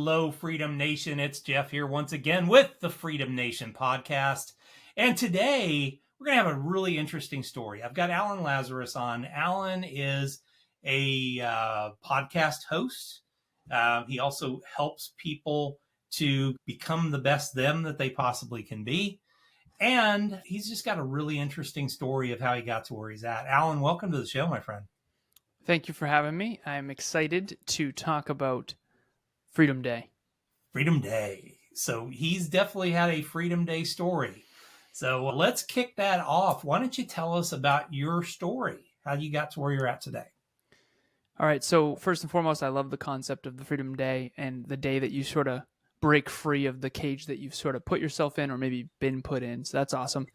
Hello, Freedom Nation. It's Jeff here once again with the Freedom Nation podcast. And today we're going to have a really interesting story. I've got Alan Lazaros on. Alan is a podcast host. He also helps people to become the best them that they possibly can be. And he's just got a really interesting story of how he got to where he's at. Alan, welcome to the show, my friend. Thank you for having me. I'm excited to talk about Freedom Day. Freedom Day. So he's definitely had a Freedom Day story. So let's kick that off. Why don't you tell us about your story, how you got to where you're at today? All right. So first and foremost, I love the concept of the Freedom Day and the day that you sort of break free of the cage that you've sort of put yourself in or maybe been put in. So that's awesome.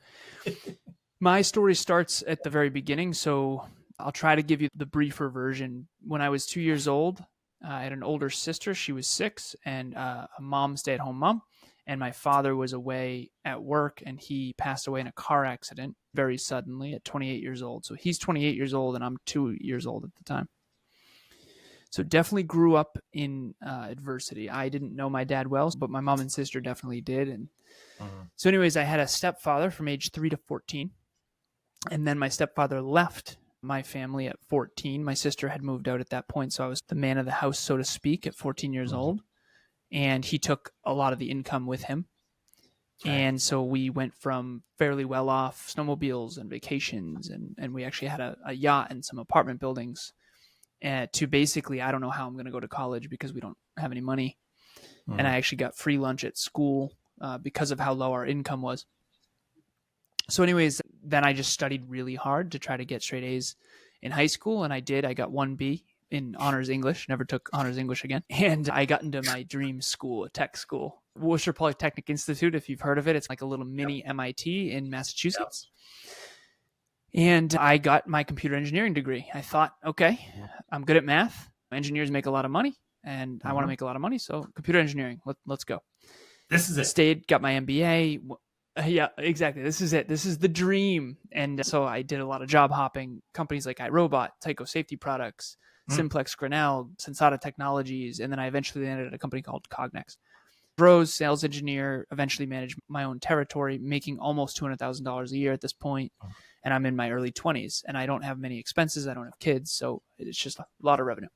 My story starts at the very beginning. So I'll try to give you the briefer version. When I was 2 years old, I had an older sister. She was 6, and a mom, stay-at-home mom. And my father was away at work, and he passed away in a car accident very suddenly at 28 years old. So he's 28 years old, and I'm 2 years old at the time. So definitely grew up in adversity. I didn't know my dad well, but my mom and sister definitely did. And so anyways, I had a stepfather from age 3 to 14. And then my stepfather left my family at 14. My sister had moved out at that point, so I was the man of the house, so to speak, at 14 years old. And he took a lot of the income with him. Okay. And so we went from fairly well off snowmobiles and vacations, and we actually had a yacht and some apartment buildings, to basically, I don't know how I'm going to go to college because we don't have any money. And I actually got free lunch at school because of how low our income was. So anyways, then I just studied really hard to try to get straight A's in high school. And I did. I got 1B in honors English, never took honors English again. And I got into my dream school, a tech school, Worcester Polytechnic Institute, if you've heard of it. It's like a little mini MIT in Massachusetts. And I got my computer engineering degree. I thought, okay, I'm good at math. Engineers make a lot of money, and I want to make a lot of money. So computer engineering, let's go. This is it. Stayed, got my MBA. Yeah, exactly. This is it. This is the dream. And so I did a lot of job hopping, companies like iRobot, Tyco Safety Products, Simplex Grinnell, Sensata Technologies, and then I eventually landed at a company called Cognex. Rose, sales engineer, eventually managed my own territory, making almost $200,000 a year at this point. And I'm in my early 20s, and I don't have many expenses. I don't have kids, so it's just a lot of revenue.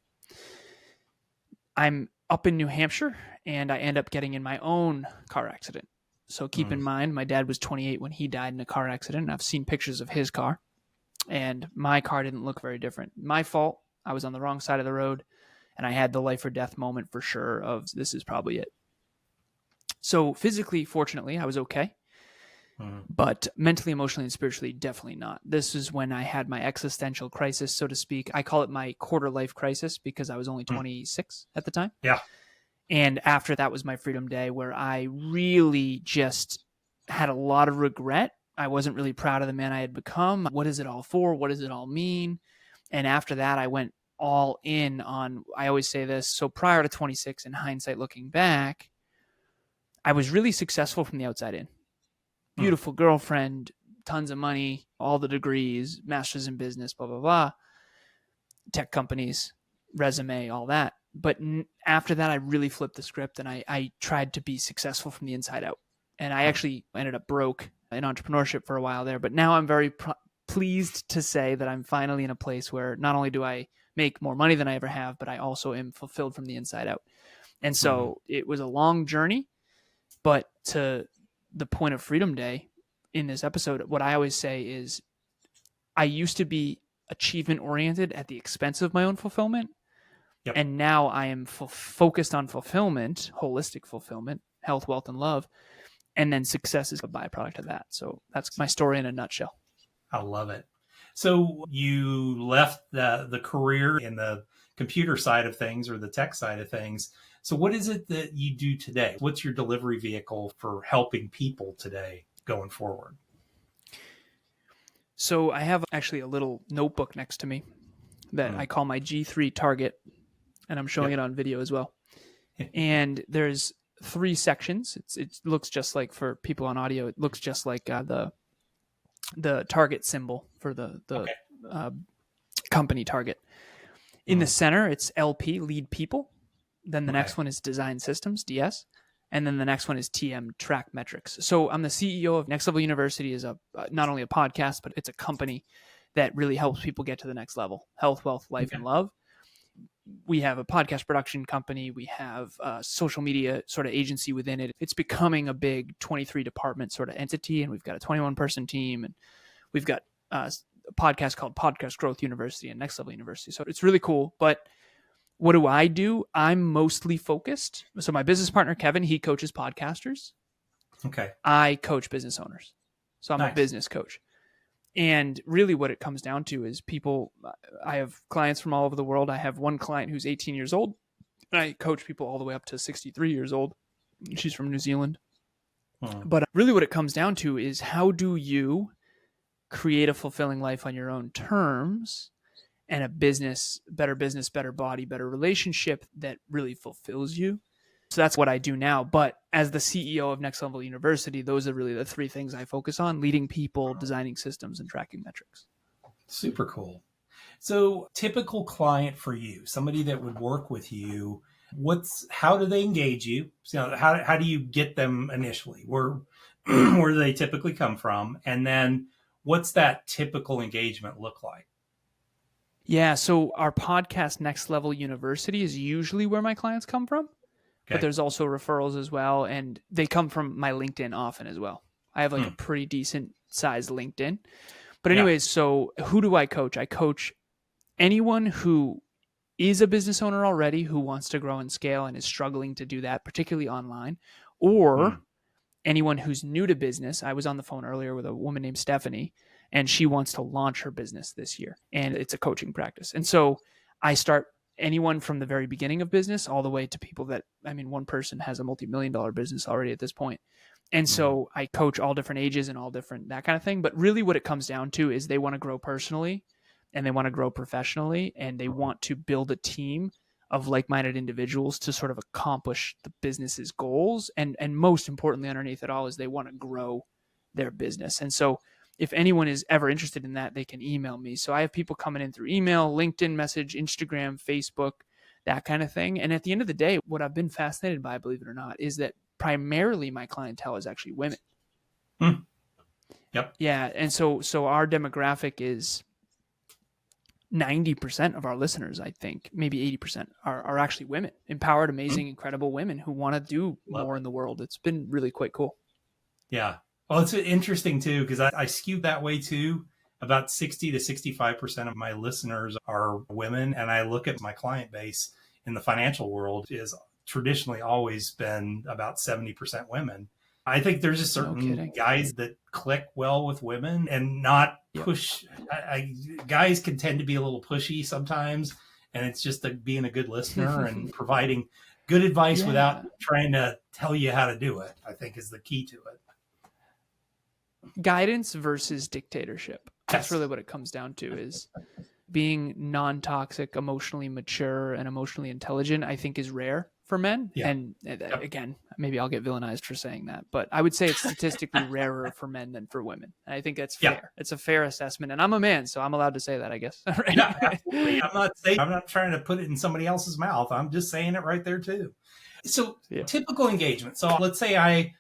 I'm up in New Hampshire, and I end up getting in my own car accident. So keep in mind, my dad was 28 when he died in a car accident. And I've seen pictures of his car, and my car didn't look very different. My fault. I was on the wrong side of the road, and I had the life or death moment for sure of this is probably it. So physically, fortunately, I was okay, but mentally, emotionally, and spiritually, definitely not. This is when I had my existential crisis, so to speak. I call it my quarter life crisis because I was only 26 at the time. Yeah. And after that was my Freedom Day, where I really just had a lot of regret. I wasn't really proud of the man I had become. What is it all for? What does it all mean? And after that, I went all in on, I always say this, so prior to 26, in hindsight, looking back, I was really successful from the outside in. Beautiful girlfriend, tons of money, all the degrees, master's in business, blah, blah, blah, tech companies, resume, all that. But after that, I really flipped the script, and I tried to be successful from the inside out. And I actually ended up broke in entrepreneurship for a while there. But now I'm very pleased to say that I'm finally in a place where not only do I make more money than I ever have, but I also am fulfilled from the inside out. And so it was a long journey. But to the point of Freedom Day in this episode, what I always say is I used to be achievement oriented at the expense of my own fulfillment. Yep. And now I am focused on fulfillment, holistic fulfillment, health, wealth, and love. And then success is a byproduct of that. So that's my story in a nutshell. I love it. So you left the career in the computer side of things or the tech side of things. So what is it that you do today? What's your delivery vehicle for helping people today going forward? So I have actually a little notebook next to me that I call my G3 target, and I'm showing it on video as well. And there's 3 sections. It looks just like, for people on audio, it looks just like the target symbol for the company target. In the center, it's LP, lead people. Then the next one is design systems, DS. And then the next one is TM, track metrics. So I'm the CEO of Next Level University, is not only a podcast, but it's a company that really helps people get to the next level: health, wealth, life, and love. We have a podcast production company. We have a social media sort of agency within it. It's becoming a big 23 department sort of entity. And we've got a 21 person team. And we've got a podcast called Podcast Growth University and Next Level University. So it's really cool. But what do? I'm mostly focused. So my business partner, Kevin, he coaches podcasters. Okay. I coach business owners. So I'm a business coach. And really what it comes down to is I have clients from all over the world. I have one client who's 18 years old. I coach people all the way up to 63 years old. She's from New Zealand. But really what it comes down to is, how do you create a fulfilling life on your own terms, and a better body, better relationship that really fulfills you? So that's what I do now. But as the CEO of Next Level University, those are really the three things I focus on: leading people, designing systems, and tracking metrics. Super cool. So typical client for you, somebody that would work with you, how do they engage you? So how do you get them initially? Where do they typically come from? And then what's that typical engagement look like? Yeah. So our podcast, Next Level University, is usually where my clients come from. But there's also referrals as well. And they come from my LinkedIn often as well. I have like a pretty decent sized LinkedIn. But anyways, so who do I coach? I coach anyone who is a business owner already, who wants to grow and scale and is struggling to do that, particularly online, or anyone who's new to business. I was on the phone earlier with a woman named Stephanie, and she wants to launch her business this year. And it's a coaching practice. And so I start anyone from the very beginning of business all the way to people that, one person has a multi-million-dollar business already at this point. And so I coach all different ages and all different, that kind of thing. But really what it comes down to is they want to grow personally, and they want to grow professionally, and they want to build a team of like-minded individuals to sort of accomplish the business's goals. And most importantly, underneath it all, is they want to grow their business. And so if anyone is ever interested in that, they can email me. So I have people coming in through email, LinkedIn message, Instagram, Facebook, that kind of thing. And at the end of the day, what I've been fascinated by, believe it or not, is that primarily my clientele is actually women. Yep. Yeah. And so our demographic is 90% of our listeners, I think, maybe 80% are actually women, empowered, amazing, incredible women who want to do more in the world. It's been really quite cool. Yeah. Well, it's interesting too, because I skew that way too. About 60 to 65% of my listeners are women. And I look at my client base in the financial world is traditionally always been about 70% women. I think there's just certain guys that click well with women and not push. Guys can tend to be a little pushy sometimes. And it's just being a good listener and providing good advice without trying to tell you how to do it, I think, is the key to it. Guidance versus dictatorship. That's really what it comes down to, is being non-toxic, emotionally mature, and emotionally intelligent, I think, is rare for men. And again, maybe I'll get villainized for saying that, but I would say it's statistically rarer for men than for women. And I think that's fair. It's a fair assessment. And I'm a man, so I'm allowed to say that, I guess. Right? Yeah, absolutely. I'm not trying to put it in somebody else's mouth. I'm just saying it right there too. So typical engagement. So let's say I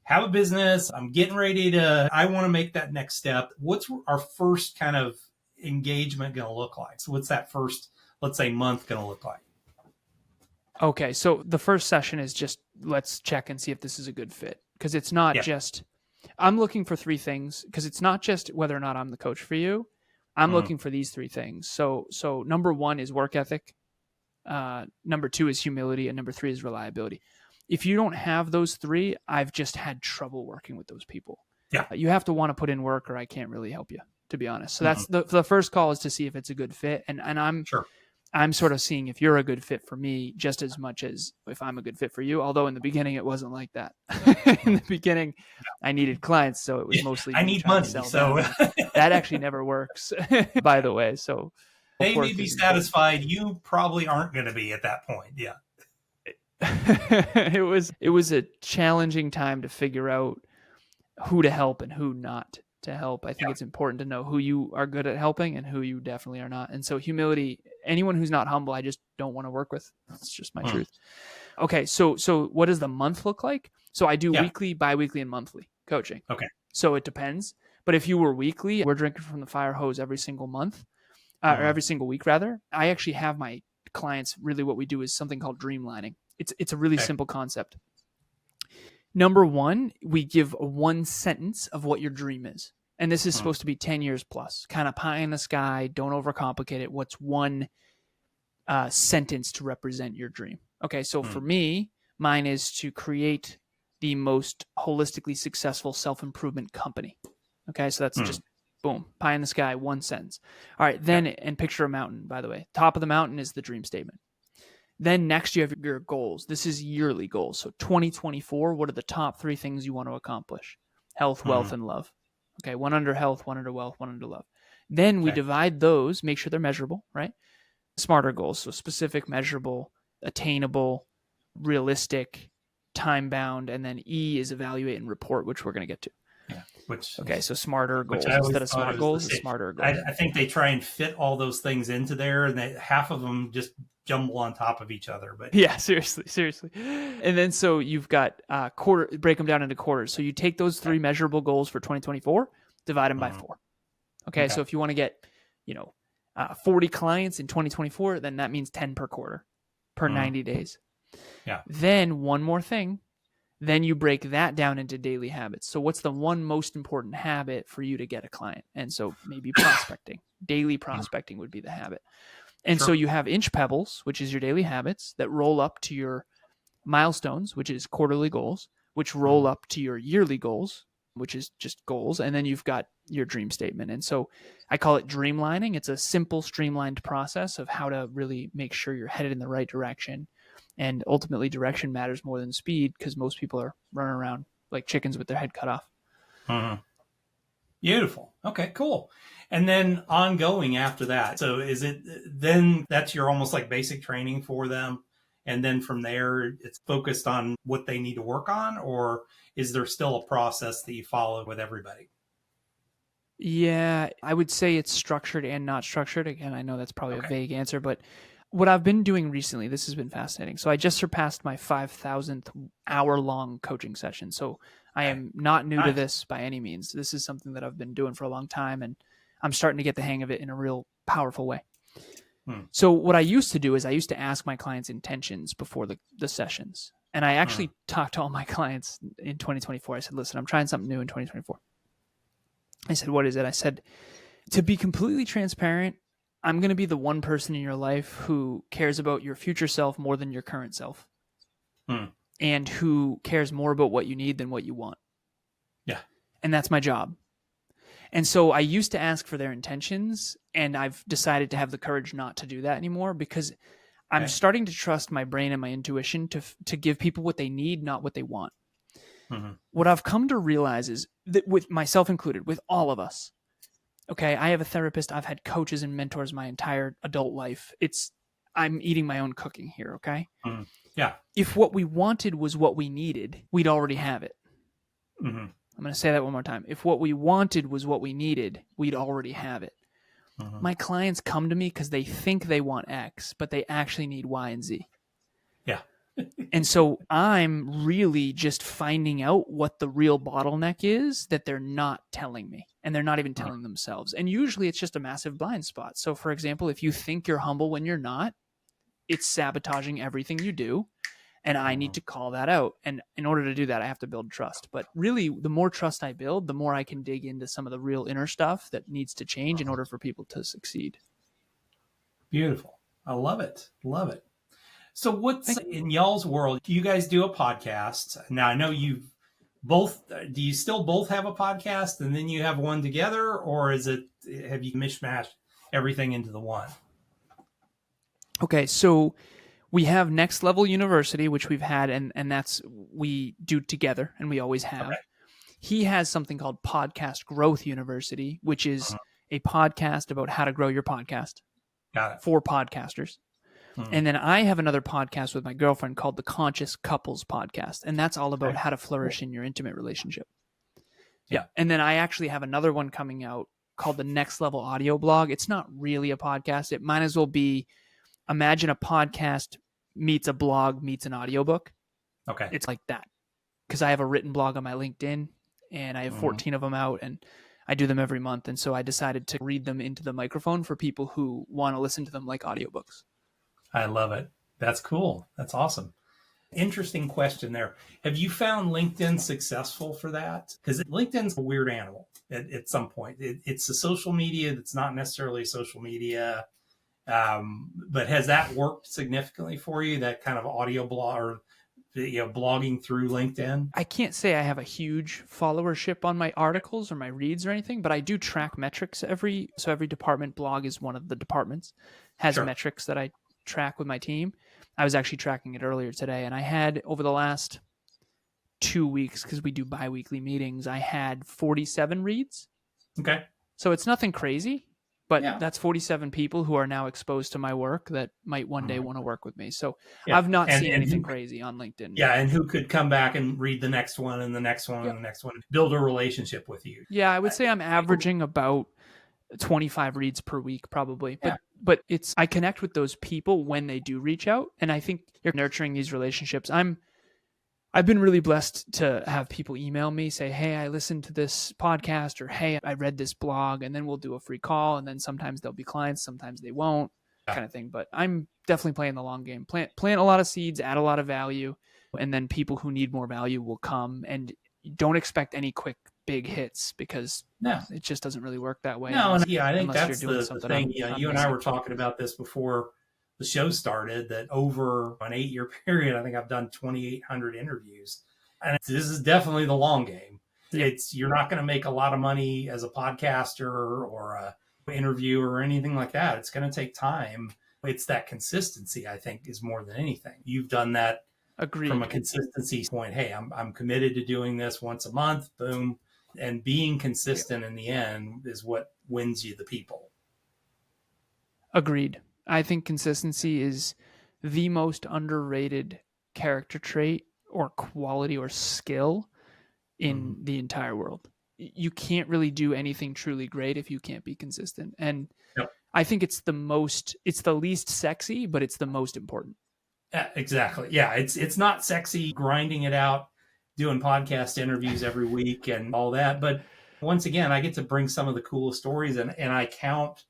have a business, I'm getting ready I want to make that next step. What's our first kind of engagement going to look like? So what's that first, let's say, month going to look like? Okay. So the first session is just, let's check and see if this is a good fit. Because it's not just, I'm looking for three things, because it's not just whether or not I'm the coach for you. I'm looking for these three things. So number one is work ethic. Number two is humility. And number three is reliability. If you don't have those three, I've just had trouble working with those people. Yeah. You have to want to put in work, or I can't really help you, to be honest. So that's the first call, is to see if it's a good fit. And I'm sort of seeing if you're a good fit for me just as much as if I'm a good fit for you. Although in the beginning, it wasn't like that. In the beginning, I needed clients. So it was mostly, I need money. So that actually never works, by the way. So they may be satisfied. You probably aren't going to be at that point. Yeah. It was a challenging time to figure out who to help and who not to help. I think it's important to know who you are good at helping and who you definitely are not. And so humility, anyone who's not humble, I just don't want to work with. That's just my truth. Okay. So what does the month look like? So I do weekly, bi-weekly, and monthly coaching. Okay. So it depends. But if you were weekly, we're drinking from the fire hose every single month, or every single week rather. I actually have my clients, really what we do is something called dreamlining. It's a really simple concept. Number one, we give one sentence of what your dream is. And this is supposed to be 10 years plus, kind of pie in the sky. Don't overcomplicate it. What's one sentence to represent your dream? Okay, so for me, mine is to create the most holistically successful self-improvement company. Okay, so that's just boom, pie in the sky, one sentence. All right, then, and picture a mountain, by the way. Top of the mountain is the dream statement. Then next you have your goals. This is yearly goals. So 2024, what are the top 3 things you want to accomplish? Health, wealth, and love. Okay, one under health, one under wealth, one under love. Then we divide those, make sure they're measurable, right? Smarter goals. So specific, measurable, attainable, realistic, time-bound, and then E is evaluate and report, which we're going to get to. Yeah. So smarter goals instead of smart goals, smarter goals. I think they try and fit all those things into there, and half of them just jumble on top of each other. But yeah, seriously. And then so you've got break them down into quarters. So you take those 3 measurable goals for 2024, divide them by 4. Okay, so if you want to get 40 clients in 2024, then that means 10 per quarter, per 90 days. Yeah. Then one more thing. Then you break that down into daily habits. So what's the one most important habit for you to get a client? And so maybe prospecting. Daily prospecting would be the habit. And so you have inch pebbles, which is your daily habits, that roll up to your milestones, which is quarterly goals, which roll up to your yearly goals, which is just goals. And then you've got your dream statement. And so I call it dreamlining. It's a simple, streamlined process of how to really make sure you're headed in the right direction. And ultimately, direction matters more than speed, because most people are running around like chickens with their head cut off. Beautiful. Okay, cool. And then ongoing after that. So is it then that's your almost like basic training for them? And then from there, it's focused on what they need to work on? Or is there still a process that you follow with everybody? Yeah, I would say it's structured and not structured. Again, I know that's probably a vague answer, but what I've been doing recently, this has been fascinating. So I just surpassed my 5,000th hour-long coaching session. So I am not new to this by any means. This is something that I've been doing for a long time, and I'm starting to get the hang of it in a real powerful way. So what I used to do is I used to ask my clients intentions before the sessions. And I actually talked to all my clients in 2024. I said, listen, I'm trying something new in 2024. I said, what is it? I said, to be completely transparent, I'm going to be the one person in your life who cares about your future self more than your current self. And who cares more about what you need than what you want. Yeah. And that's my job. And so I used to ask for their intentions, and I've decided to have the courage not to do that anymore, because I'm starting to trust my brain and my intuition to give people what they need, not what they want. What I've come to realize is that, with myself included, with all of us, okay, I have a therapist, I've had coaches and mentors my entire adult life. I'm eating my own cooking here, okay? Yeah. If what we wanted was what we needed, we'd already have it. I'm going to say that one more time. If what we wanted was what we needed, we'd already have it. My clients come to me because they think they want X, but they actually need Y and Z. Yeah. And so I'm really just finding out what the real bottleneck is that they're not telling me, and they're not even telling themselves. And usually it's just a massive blind spot. So for example, if you think you're humble when you're not, it's sabotaging everything you do. And I need to call that out. And in order to do that, I have to build trust. But really, the more trust I build, the more I can dig into some of the real inner stuff that needs to change in order for people to succeed. Beautiful. I love it. Love it. So what's in y'all's world? You guys do a podcast. Now, I know you've both, do you still both have a podcast and then you have one together, or have you mishmashed everything into the one? Okay, so we have Next Level University, which we've had, and that's, we do together, and we always have. Okay. He has something called Podcast Growth University, which is a podcast about how to grow your podcast. Got it. For podcasters. And then I have another podcast with my girlfriend called the Conscious Couples Podcast, and that's all about how to flourish in your intimate relationship. Yeah. And then I actually have another one coming out called the Next Level Audio Blog. It's not really a podcast. It might as well be, imagine a podcast meets a blog meets an audiobook. Okay. It's like that. Because I have a written blog on my LinkedIn and I have 14 of them out and I do them every month. And so I decided to read them into the microphone for people who want to listen to them like audiobooks. I love it. That's cool. That's awesome. Interesting question there. Have you found LinkedIn successful for that? Because LinkedIn's a weird animal at some point. It's a social media that's not necessarily social media. But has that worked significantly for you, that kind of audio blog or blogging through LinkedIn? I can't say I have a huge followership on my articles or my reads or anything, but I do track metrics so every department blog is one of the departments, has metrics that I track with my team. I was actually tracking it earlier today, and I had over the last 2 weeks, because we do bi-weekly meetings, I had 47 reads. Okay. So it's nothing crazy, but that's 47 people who are now exposed to my work that might one day want to work with me. So I've not seen anything crazy on LinkedIn. Yeah, and who could come back and read the next one and the next one and the next one, build a relationship with you. Yeah, I would say I'm averaging about 25 reads per week probably. But it's, I connect with those people when they do reach out, and I think you're nurturing these relationships. I've been really blessed to have people email me, say, hey, I listened to this podcast, or hey, I read this blog, and then we'll do a free call. And then sometimes they'll be clients, sometimes they won't, kind of thing. But I'm definitely playing the long game. Plant a lot of seeds, add a lot of value, and then people who need more value will come. And don't expect any quick big hits, because it just doesn't really work that way. No, and I think that's the thing. You and I were talking about this before the show started, that over an 8-year period, I think I've done 2,800 interviews. And this is definitely the long game. You're not going to make a lot of money as a podcaster or a interviewer or anything like that. It's going to take time. It's that consistency, I think, is more than anything. You've done that. Agreed. From a consistency point. Hey, I'm committed to doing this once a month. Boom. And being consistent in the end is what wins you the people. Agreed. I think consistency is the most underrated character trait or quality or skill in the entire world. You can't really do anything truly great if you can't be consistent. And I think it's the least sexy, but it's the most important. Exactly. Yeah. It's not sexy grinding it out, doing podcast interviews every week and all that. But once again, I get to bring some of the coolest stories, and I count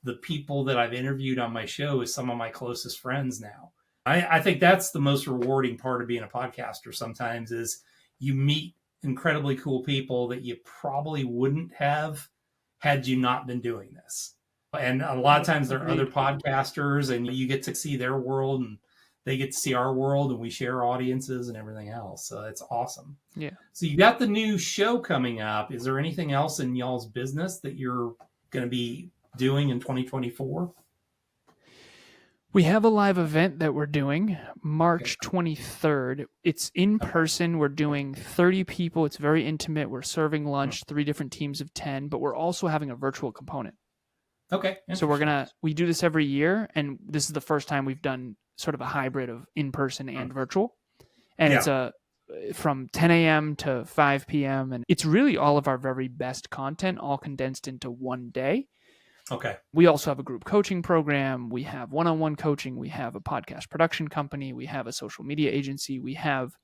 the people that I've interviewed on my show as some of my closest friends now. I think that's the most rewarding part of being a podcaster sometimes, is you meet incredibly cool people that you probably wouldn't have had you not been doing this. And a lot of times there are other podcasters, and you get to see their world, and they get to see our world, and we share audiences and everything else. So it's awesome. Yeah. So you got the new show coming up. Is there anything else in y'all's business that you're going to be doing in 2024? We have a live event that we're doing March 23rd. It's in person. We're doing 30 people. It's very intimate. We're serving lunch, 3 different teams of 10, but we're also having a virtual component. Okay. So we do this every year, and this is the first time we've done sort of a hybrid of in-person and virtual. And it's from 10 a.m. to 5 p.m. And it's really all of our very best content, all condensed into one day. Okay. We also have a group coaching program. We have one-on-one coaching. We have a podcast production company. We have a social media agency. We have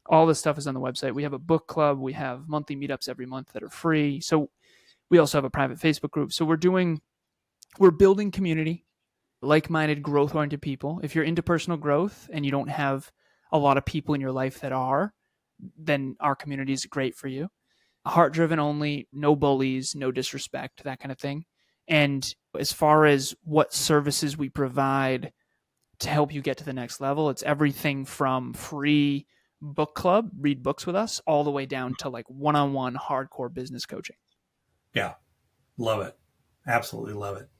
all this stuff is on the website. We have a book club. We have monthly meetups every month that are free. So we also have a private Facebook group. So we're building community, like-minded, growth-oriented people. If you're into personal growth and you don't have a lot of people in your life that are, then our community is great for you. Heart-driven only, no bullies, no disrespect, that kind of thing. And as far as what services we provide to help you get to the next level, it's everything from free book club, read books with us, all the way down to like one-on-one hardcore business coaching. Yeah. Love it. Absolutely love it.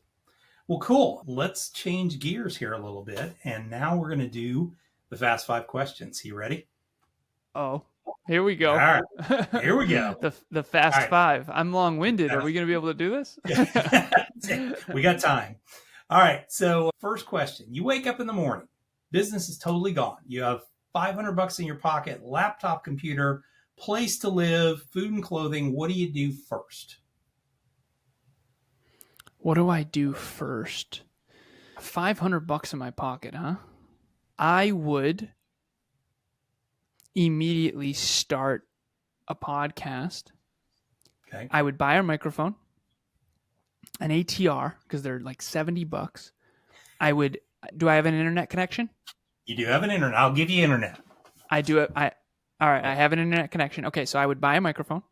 Well, cool. Let's change gears here a little bit. And now we're going to do the Fast 5 questions. You ready? Oh, here we go. All right. Here we go. the Fast 5. I'm long-winded. Are we going to be able to do this? We got time. All right. So first question. You wake up in the morning. Business is totally gone. You have $500 in your pocket, laptop, computer, place to live, food and clothing, what do you do first? What do I do first? $500 in my pocket, huh? I would immediately start a podcast. Okay. I would buy a microphone, an ATR, because they're like $70. Do I have an internet connection? You do have an internet. I'll give you internet. I do it. All right. I have an internet connection. Okay. So I would buy a microphone.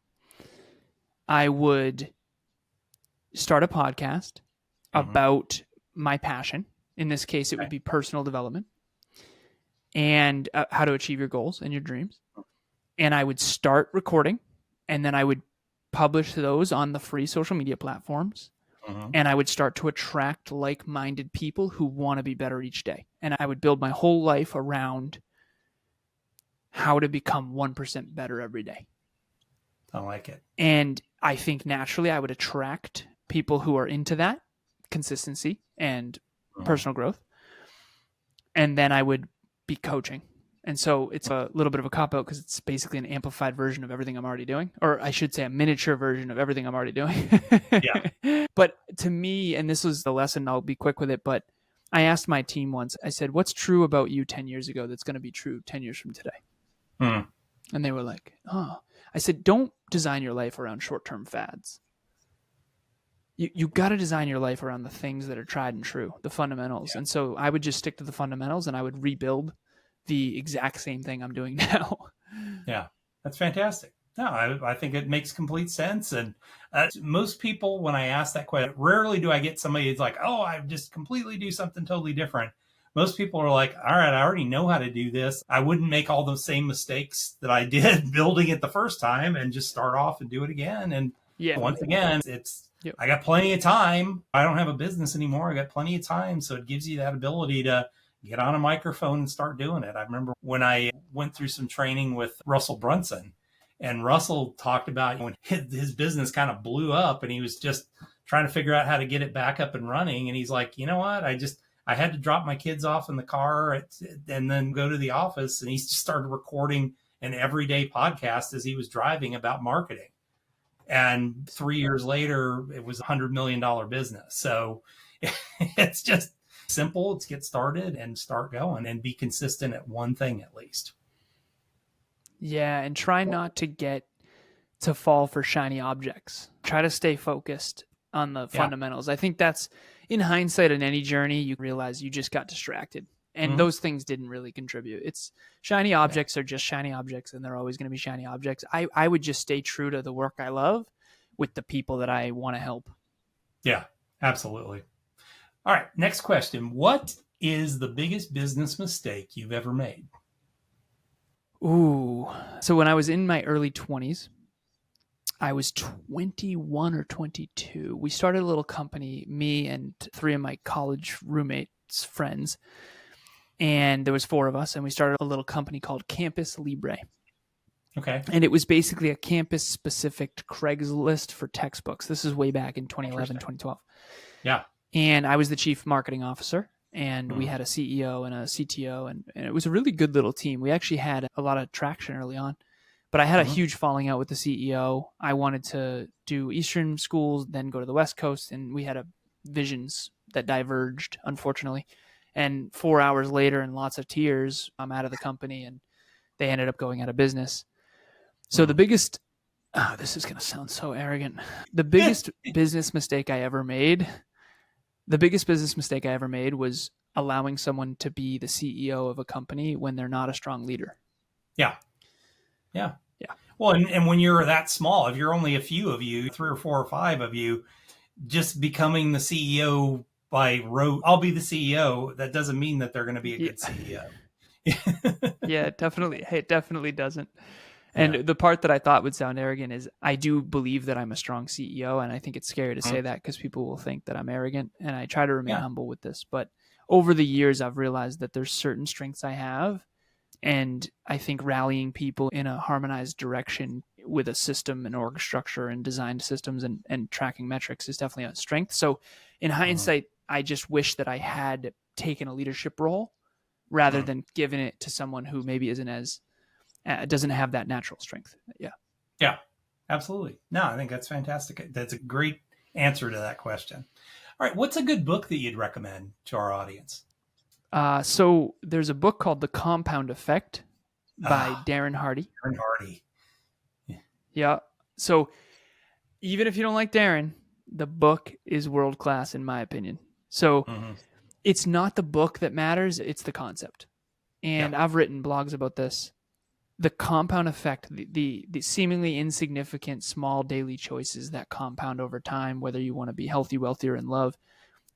I would start a podcast about my passion. In this case, it would be personal development and how to achieve your goals and your dreams. And I would start recording, and then I would publish those on the free social media platforms. And I would start to attract like-minded people who want to be better each day. And I would build my whole life around how to become 1% better every day. I like it. And I think naturally I would attract people who are into that consistency and personal growth. And then I would be coaching. And so it's a little bit of a cop-out because it's basically an amplified version of everything I'm already doing. Or I should say a miniature version of everything I'm already doing. Yeah. But to me, and this was the lesson, I'll be quick with it, but I asked my team once, I said, what's true about you 10 years ago that's going to be true 10 years from today? And they were like, oh. I said, don't design your life around short-term fads. You got to design your life around the things that are tried and true, the fundamentals. Yeah. And so I would just stick to the fundamentals and I would rebuild the exact same thing I'm doing now. Yeah, that's fantastic. No, I think it makes complete sense. And most people, when I ask that question, rarely do I get somebody who's like, oh, I just completely do something totally different. Most people are like, all right, I already know how to do this. I wouldn't make all those same mistakes that I did building it the first time and just start off and do it again. And once again, it's, I got plenty of time. I don't have a business anymore. I got plenty of time. So it gives you that ability to get on a microphone and start doing it. I remember when I went through some training with Russell Brunson, and Russell talked about when his business kind of blew up and he was just trying to figure out how to get it back up and running. And he's like, you know what? I had to drop my kids off in the car and then go to the office. And he just started recording an everyday podcast as he was driving about marketing. And 3 years later, it was $100 million business. So it's just simple. Let's get started and start going and be consistent at one thing at least. Yeah. And try not to fall for shiny objects. Try to stay focused on the fundamentals. I think that's, in hindsight, in any journey, you realize you just got distracted. And those things didn't really contribute. It's shiny objects are just shiny objects, and they're always going to be shiny objects. I would just stay true to the work I love with the people that I want to help. Yeah, absolutely. All right, next question. What is the biggest business mistake you've ever made? Ooh. So when I was in my early 20s, I was 21 or 22. We started a little company, me and 3 of my college roommates, friends. And there was 4 of us, and we started a little company called Campus Libre. Okay. And it was basically a campus-specific Craigslist for textbooks. This is way back in 2011, 2012. Yeah. And I was the chief marketing officer, and we had a CEO and a CTO, and it was a really good little team. We actually had a lot of traction early on. But I had a huge falling out with the CEO. I wanted to do Eastern schools, then go to the West Coast, and we had visions that diverged, unfortunately. And 4 hours later and lots of tears, I'm out of the company, and they ended up going out of business. So the biggest, this is going to sound so arrogant. The biggest business mistake I ever made was allowing someone to be the CEO of a company when they're not a strong leader. Yeah. Yeah. Yeah. Well, and when you're that small, if you're only a few of you, 3 or 4 or 5 of you, just becoming the CEO by rote, I'll be the CEO, that doesn't mean that they're going to be a good CEO. Yeah, it definitely doesn't. And the part that I thought would sound arrogant is I do believe that I'm a strong CEO. And I think it's scary to say that because people will think that I'm arrogant. And I try to remain humble with this. But over the years, I've realized that there's certain strengths I have. And I think rallying people in a harmonized direction with a system and org structure and designed systems and tracking metrics is definitely a strength. So in hindsight, I just wish that I had taken a leadership role rather than given it to someone who maybe isn't as It doesn't have that natural strength. Yeah. Yeah, absolutely. No, I think that's fantastic. That's a great answer to that question. All right. What's a good book that you'd recommend to our audience? So there's a book called The Compound Effect by Ah, Darren Hardy. Darren Hardy. Yeah. So even if you don't like Darren, the book is world class in my opinion. So Mm-hmm. it's not the book that matters, it's the concept. And Yeah. I've written blogs about this. The compound effect, the seemingly insignificant small daily choices that compound over time, whether you want to be healthy, wealthy, or in love,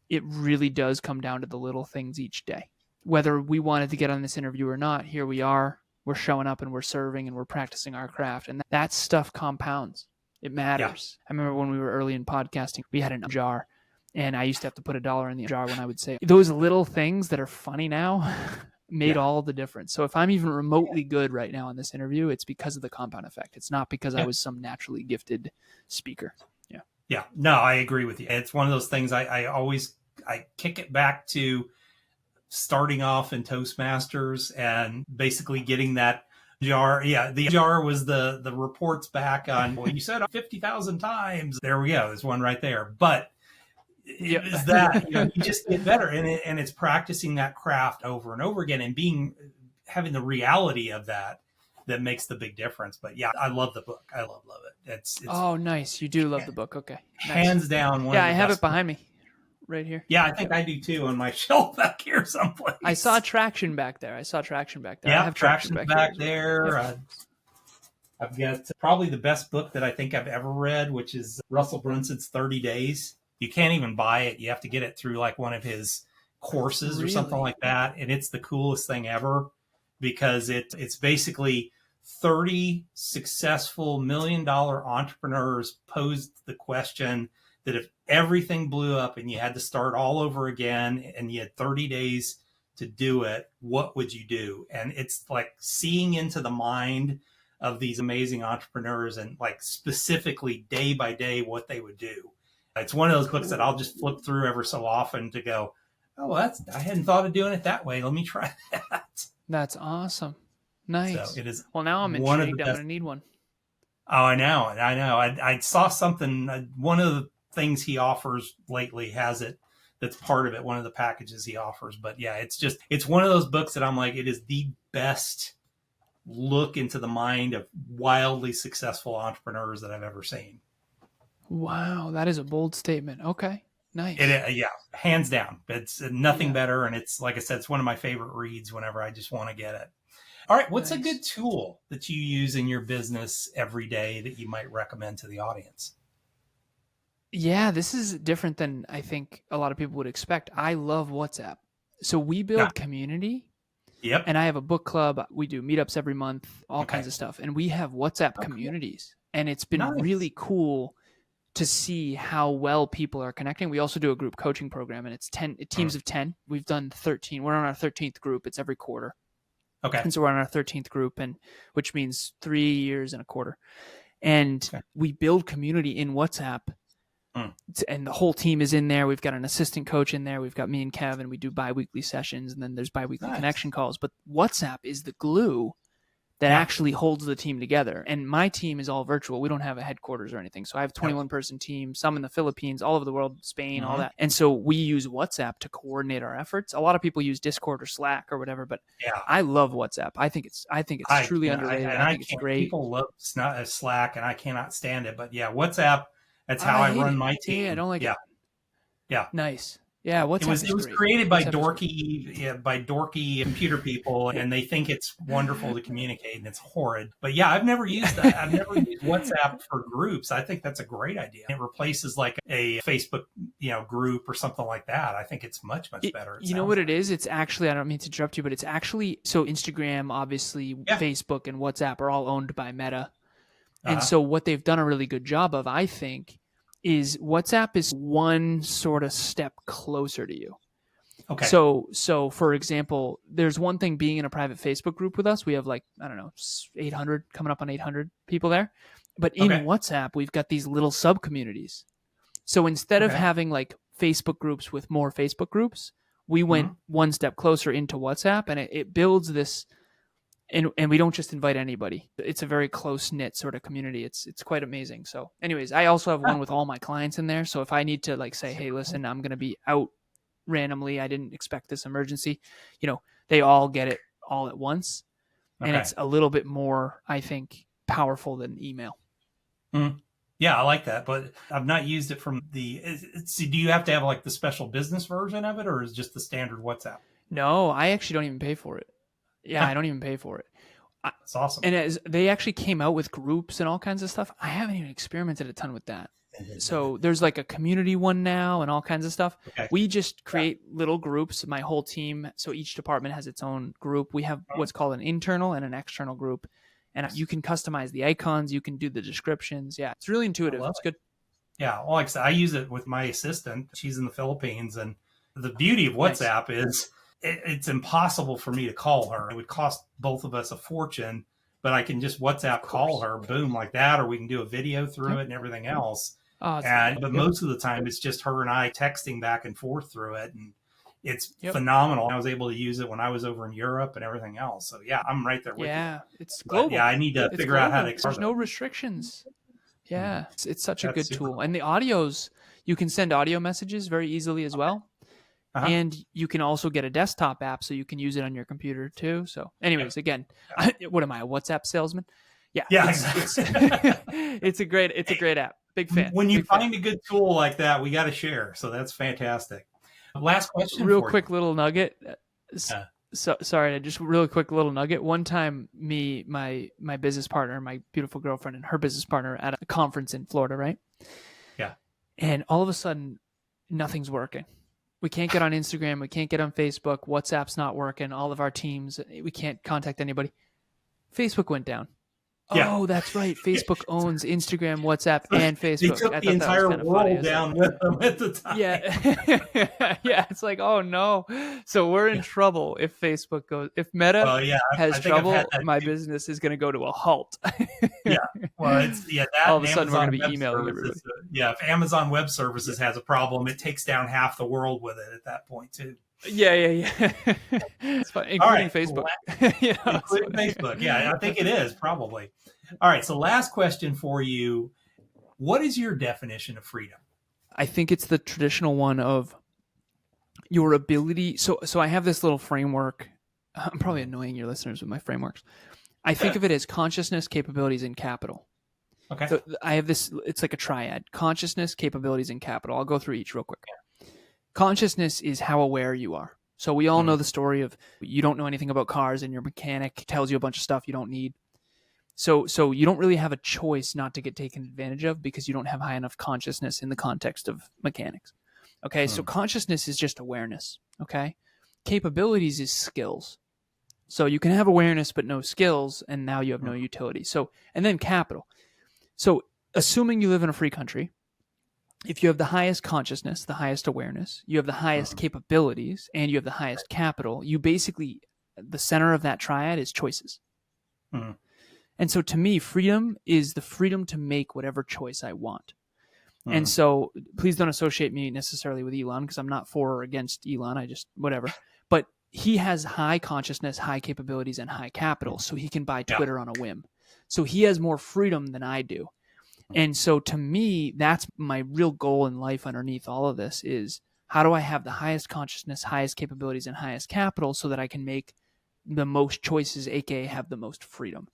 it really does come down to the little things each day. Whether we wanted to get on this interview or not, here we are. We're showing up and we're serving and we're practicing our craft. And that stuff compounds. It matters. I remember when we were early in podcasting, we had a jar. And I used to have to put $1 in the jar when I would say those little things that are funny now made all the difference. So if I'm even remotely good right now in this interview, it's because of the compound effect. It's not because I was some naturally gifted speaker. Yeah. Yeah. No, I agree with you. It's one of those things I always kick it back to starting off in Toastmasters and basically getting that jar. Yeah, the jar was the reports back on, well, you said 50,000 times. There we go. There's one right there. But it was that, you just get better. And it's practicing that craft over and over again and having the reality of that makes the big difference. But yeah, I love the book. I love it. It's oh, nice. You do love the book. Okay. Nice. Hands down. Yeah, I have it behind me right here. Yeah, I think I do too on my shelf back here someplace. I saw traction back there. Yeah, I have traction back there. I've got probably the best book that I think I've ever read, which is Russell Brunson's 30 Days. You can't even buy it. You have to get it through like one of his courses or something like that. And it's the coolest thing ever because it's basically 30 successful $1 million entrepreneurs posed the question that if everything blew up and you had to start all over again and you had 30 days to do it, what would you do? And it's like seeing into the mind of these amazing entrepreneurs and like specifically day by day what they would do. It's one of those books that I'll just flip through ever so often to go, oh, I hadn't thought of doing it that way. Let me try that. That's awesome. Nice. So it is. Well, now I'm intrigued. I'm going to need one. Oh, I know. I saw something. One of the things he offers lately has it. That's part of it. One of the packages he offers. But yeah, it's one of those books that I'm like, it is the best look into the mind of wildly successful entrepreneurs that I've ever seen. Wow, that is a bold statement. Okay, nice. Yeah, hands down. It's nothing better. And it's, like I said, it's one of my favorite reads whenever I just want to get it. All right, what's a good tool that you use in your business every day that you might recommend to the audience? Yeah, this is different than I think a lot of people would expect. I love WhatsApp. So we build community. Yep. And I have a book club. We do meetups every month, all kinds of stuff. And we have WhatsApp communities. And it's been really cool to see how well people are connecting. We also do a group coaching program, and it's teams of 10. We've done 13. We're on our 13th group. It's every quarter. Okay. And so we're on our 13th group, and which means 3 years and a quarter. And we build community in WhatsApp. And the whole team is in there. We've got an assistant coach in there. We've got me and Kevin. We do bi-weekly sessions, and then there's bi-weekly connection calls. But WhatsApp is the glue that actually holds the team together. And my team is all virtual. We don't have a headquarters or anything. So I have a 21-person team, some in the Philippines, all over the world, Spain, all that. And so we use WhatsApp to coordinate our efforts. A lot of people use Discord or Slack or whatever, but I love WhatsApp. I think it's truly underrated. I think it's great. People love Slack, and I cannot stand it. But yeah, WhatsApp, that's how I run my team. Yeah, I don't like it. Yeah. Nice. Yeah, WhatsApp it was created by dorky computer people, and they think it's wonderful to communicate, and it's horrid. But yeah, I've never used that. I've never used WhatsApp for groups. I think that's a great idea. It replaces like a Facebook, group or something like that. I think it's much better. You know what it is? It's actually, I don't mean to interrupt you, but it's actually, so Instagram, obviously, Facebook and WhatsApp are all owned by Meta. And so what they've done a really good job of, I think, is WhatsApp is one sort of step closer to you. Okay. So for example, there's one thing being in a private Facebook group with us. We have 800, coming up on 800 people there. But in WhatsApp, we've got these little sub communities. So instead of having like Facebook groups with more Facebook groups, we went one step closer into WhatsApp, and it builds this And we don't just invite anybody. It's a very close knit sort of community. It's quite amazing. So anyways, I also have one with all my clients in there. So if I need to like say, hey, listen, I'm going to be out randomly, I didn't expect this emergency, they all get it all at once. And it's a little bit more, I think, powerful than email. Mm-hmm. Yeah, I like that, but I've not used it from do you have to have like the special business version of it, or is it just the standard WhatsApp? No, I actually don't even pay for it. Yeah, I don't even pay for it. That's awesome. And as they actually came out with groups and all kinds of stuff, I haven't even experimented a ton with that. So there's like a community one now and all kinds of stuff. Okay. We just create little groups, my whole team. So each department has its own group. We have what's called an internal and an external group. And you can customize the icons. You can do the descriptions. Yeah, it's really intuitive. It's good. Yeah, well, like I said, I use it with my assistant. She's in the Philippines. And the beauty of WhatsApp is it's impossible for me to call her. It would cost both of us a fortune, but I can just WhatsApp call her, boom, like that, or we can do a video through it and everything else. But most of the time, it's just her and I texting back and forth through it. And it's phenomenal. I was able to use it when I was over in Europe and everything else. So yeah, I'm right there with you. Yeah, it's global. But yeah, I need to figure out how to. There's no restrictions. Yeah, it's such a good tool. Cool. And the audios, you can send audio messages very easily as well. And you can also get a desktop app so you can use it on your computer too. So anyways, again, what am I, a WhatsApp salesman? Yeah, exactly. It's a great app. Big fan. When you find a good tool like that, we got to share. So that's fantastic. Last question. Real quick little nugget. So sorry, just really quick little nugget. One time, my business partner, my beautiful girlfriend, and her business partner at a conference in Florida, right? Yeah. And all of a sudden, nothing's working. We can't get on Instagram. We can't get on Facebook. WhatsApp's not working. All of our teams, we can't contact anybody. Facebook went down. Yeah. Oh, that's right. Facebook owns Instagram, WhatsApp, and Facebook. They took the entire world down with them at the time. Yeah. Yeah. It's like, oh no. So we're in trouble if Facebook goes, if Meta has trouble, my business is going to go to a halt. Yeah. Well, that all of a sudden we're going to be emailing everybody. If Amazon Web Services has a problem, it takes down half the world with it at that point too. Yeah. It's fun, including Facebook. Including Facebook. Yeah, I think it is probably. All right. So last question for you. What is your definition of freedom? I think it's the traditional one of your ability. So I have this little framework. I'm probably annoying your listeners with my frameworks. I think of it as consciousness, capabilities, and capital. Okay. So I have this, it's like a triad: consciousness, capabilities, and capital. I'll go through each real quick. Consciousness is how aware you are. So we all know the story of you don't know anything about cars and your mechanic tells you a bunch of stuff you don't need. So you don't really have a choice not to get taken advantage of because you don't have high enough consciousness in the context of mechanics. Okay, so consciousness is just awareness. Okay, capabilities is skills. So you can have awareness but no skills, and now you have no utility. So, and then capital. So assuming you live in a free country, if you have the highest consciousness, the highest awareness, you have the highest capabilities, and you have the highest capital, you basically, the center of that triad is choices. And so to me, freedom is the freedom to make whatever choice I want. And so please don't associate me necessarily with Elon because I'm not for or against Elon. I just, whatever. But he has high consciousness, high capabilities, and high capital. So he can buy Twitter on a whim. So he has more freedom than I do. And so to me, that's my real goal in life underneath all of this is how do I have the highest consciousness, highest capabilities, and highest capital so that I can make the most choices, aka have the most freedom.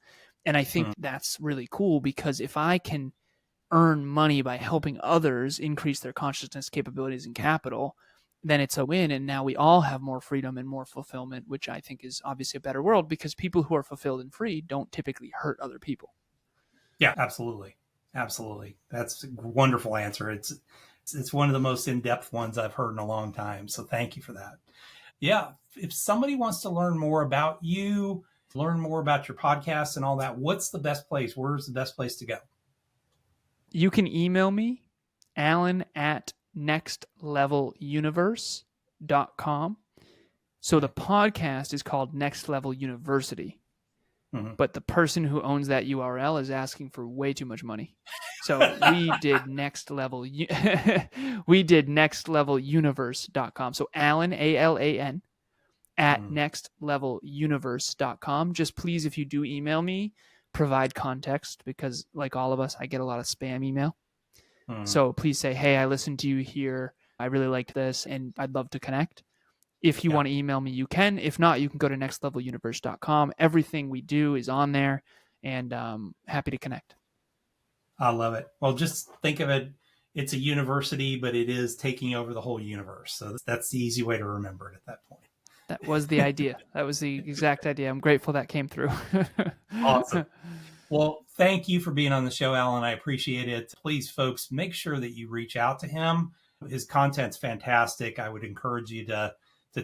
And I think that's really cool because if I can earn money by helping others increase their consciousness, capabilities, and capital, then it's a win. And now we all have more freedom and more fulfillment, which I think is obviously a better world because people who are fulfilled and free don't typically hurt other people. Yeah, absolutely. Absolutely. That's a wonderful answer. It's one of the most in-depth ones I've heard in a long time. So thank you for that. Yeah. If somebody wants to learn more about you, learn more about your podcast and all that, what's the best place? Where's the best place to go? You can email me, alan@nextleveluniverse.com. So the podcast is called Next Level University. But the person who owns that URL is asking for way too much money. So we did nextleveluniverse.com. So Alan, ALAN, at nextleveluniverse.com. Just please, if you do email me, provide context, because like all of us, I get a lot of spam email. So please say, hey, I listened to you here. I really liked this and I'd love to connect. If you want to email me, you can. If not, you can go to nextleveluniverse.com. Everything we do is on there, and happy to connect. I love it. Well, just think of it. It's a university, but it is taking over the whole universe. So that's the easy way to remember it at that point. That was the idea. That was the exact idea. I'm grateful that came through. Awesome. Well, thank you for being on the show, Alan. I appreciate it. Please, folks, make sure that you reach out to him. His content's fantastic. I would encourage you to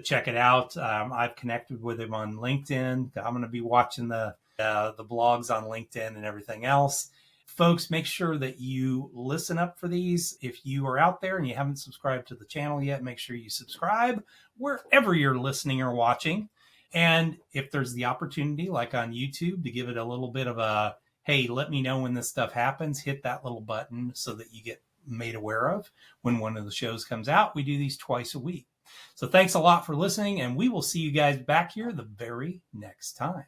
check it out. I've connected with him on LinkedIn. I'm going to be watching the blogs on LinkedIn and everything else. Folks, make sure that you listen up for these. If you are out there and you haven't subscribed to the channel yet, make sure you subscribe wherever you're listening or watching. And if there's the opportunity, like on YouTube, to give it a little bit of a, hey, let me know when this stuff happens, hit that little button so that you get made aware of when one of the shows comes out. We do these twice a week. So thanks a lot for listening, and we will see you guys back here the very next time.